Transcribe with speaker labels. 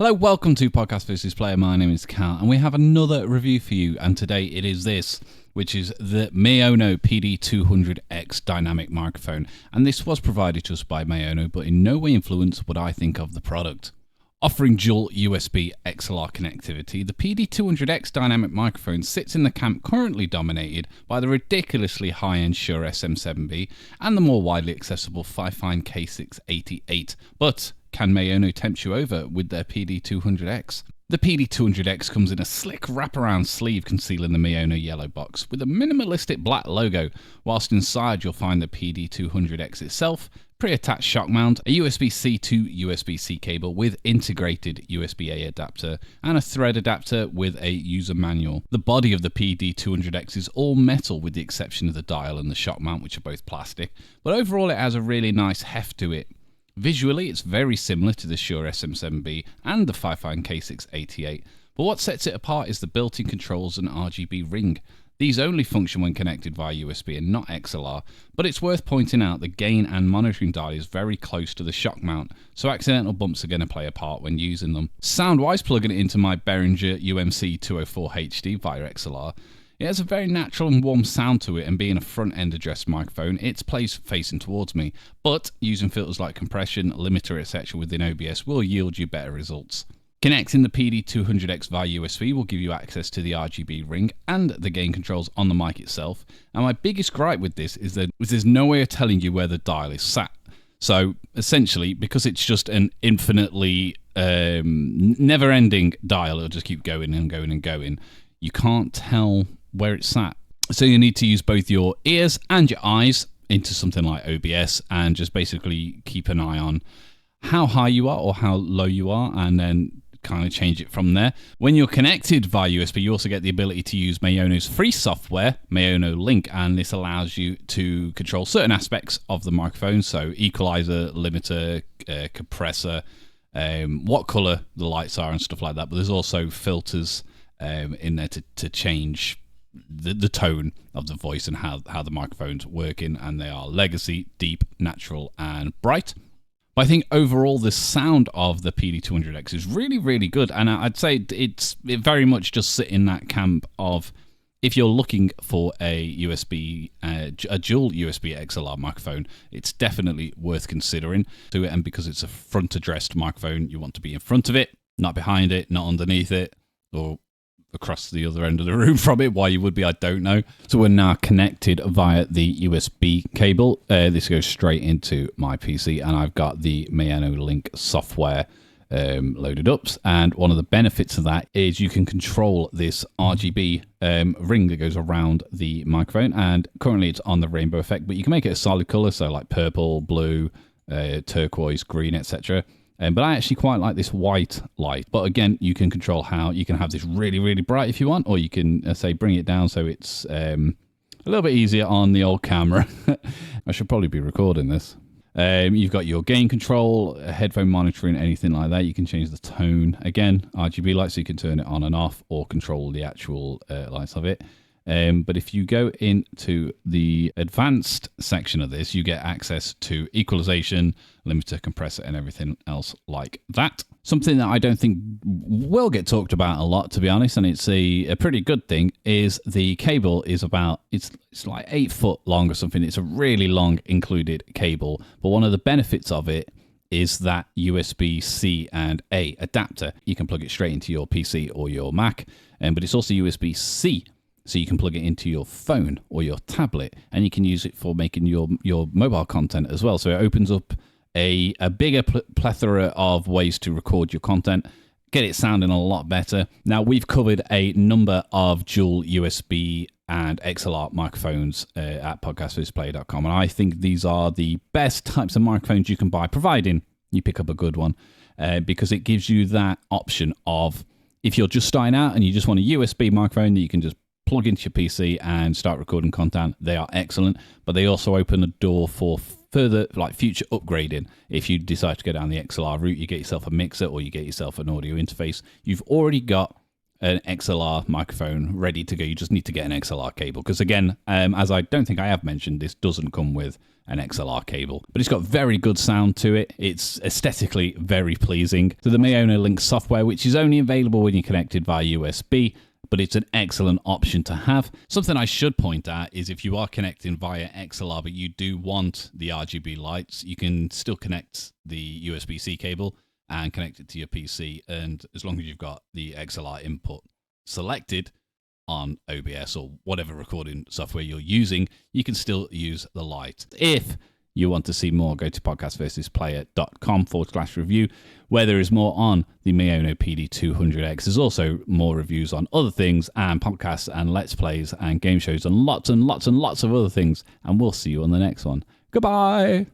Speaker 1: Hello, welcome to Podcast vs. Player. My name is Cal, and we have another review for you, and today it is this, which is the Maono PD200X dynamic microphone, and this was provided to us by Maono, but in no way influenced what I think of the product. Offering dual USB XLR connectivity, the PD200X dynamic microphone sits in the camp currently dominated by the ridiculously high-end Shure SM7B and the more widely accessible FiFine K688, but can Maono tempt you over with their PD200X? The PD200X comes in a slick wraparound sleeve concealing the Maono yellow box with a minimalistic black logo, whilst inside you'll find the PD200X itself, pre-attached shock mount, a USB-C to USB-C cable with integrated USB-A adapter, and a thread adapter with a user manual. The body of the PD200X is all metal with the exception of the dial and the shock mount, which are both plastic, but overall it has a really nice heft to it. Visually, it's very similar to the Shure SM7B and the FiFine K688, but what sets it apart is the built-in controls and RGB ring. These only function when connected via USB and not XLR, but it's worth pointing out the gain and monitoring dial is very close to the shock mount, so accidental bumps are going to play a part when using them. Sound-wise, plugging it into my Behringer UMC 204 HD via XLR, it has a very natural and warm sound to it, and being a front-end addressed microphone, it's placed facing towards me, but using filters like compression, limiter, etc. within OBS will yield you better results. Connecting the PD200X via USB will give you access to the RGB ring and the gain controls on the mic itself, and my biggest gripe with this is that there's no way of telling you where the dial is sat. So essentially, because it's just an infinitely never-ending dial, it'll just keep going and going and going, you can't tell where it's sat. So you need to use both your ears and your eyes into something like OBS and just basically keep an eye on how high you are or how low you are, and then kind of change it from there. When you're connected via USB, you also get the ability to use Maono's free software, Maono Link, and this allows you to control certain aspects of the microphone, so equalizer, limiter, compressor, what color the lights are and stuff like that, but there's also filters in there to change the tone of the voice and how the microphone's working, and they are legacy, deep, natural, and bright. But I think overall the sound of the PD200X is really, really good, and I'd say it very much just sit in that camp of, if you're looking for a dual USB XLR microphone, it's definitely worth considering to it, and because it's a front addressed microphone, you want to be in front of it, not behind it, not underneath it, or across the other end of the room from it. Why you would be, I don't know. So we're now connected via the USB cable. This goes straight into my PC, and I've got the Maono Link software loaded up. And one of the benefits of that is you can control this RGB ring that goes around the microphone, and currently it's on the rainbow effect, but you can make it a solid color, so like purple, blue, turquoise, green, etc. But I actually quite like this white light. But again, you can control how you can have this really, really bright if you want, or you can say bring it down so it's a little bit easier on the old camera. I should probably be recording this. You've got your gain control, headphone monitoring, anything like that. You can change the tone. Again, RGB lights, so you can turn it on and off or control the actual lights of it. But if you go into the advanced section of this, you get access to equalization, limiter, compressor, and everything else like that. Something that I don't think will get talked about a lot, to be honest, and it's a pretty good thing, is the cable is about, it's like 8 foot long or something. It's a really long included cable, but one of the benefits of it is that USB-C and A adapter. You can plug it straight into your PC or your Mac, but it's also USB-C. So you can plug it into your phone or your tablet, and you can use it for making your mobile content as well. So it opens up a bigger plethora of ways to record your content, get it sounding a lot better. Now, we've covered a number of dual USB and XLR microphones at podcastvsplayer.com, and I think these are the best types of microphones you can buy, providing you pick up a good one because it gives you that option of, if you're just starting out and you just want a USB microphone that you can just plug into your PC and start recording content, they are excellent. But they also open a door for further, like, future upgrading. If you decide to go down the XLR route, you get yourself a mixer or you get yourself an audio interface, you've already got an XLR microphone ready to go. You just need to get an XLR cable, because again, as I don't think I have mentioned, this doesn't come with an XLR cable, but it's got very good sound to it. It's aesthetically very pleasing. So the Maono Link software, which is only available when you're connected via USB, but it's an excellent option to have. Something I should point out is, if you are connecting via XLR but you do want the RGB lights, you can still connect the USB-C cable and connect it to your PC, and as long as you've got the XLR input selected on OBS or whatever recording software you're using, you can still use the light. If you want to see more, go to podcastversusplayer.com/review, where there is more on the Maono PD200X. There's also more reviews on other things, and podcasts and let's plays and game shows and lots and lots and lots of other things. And we'll see you on the next one. Goodbye.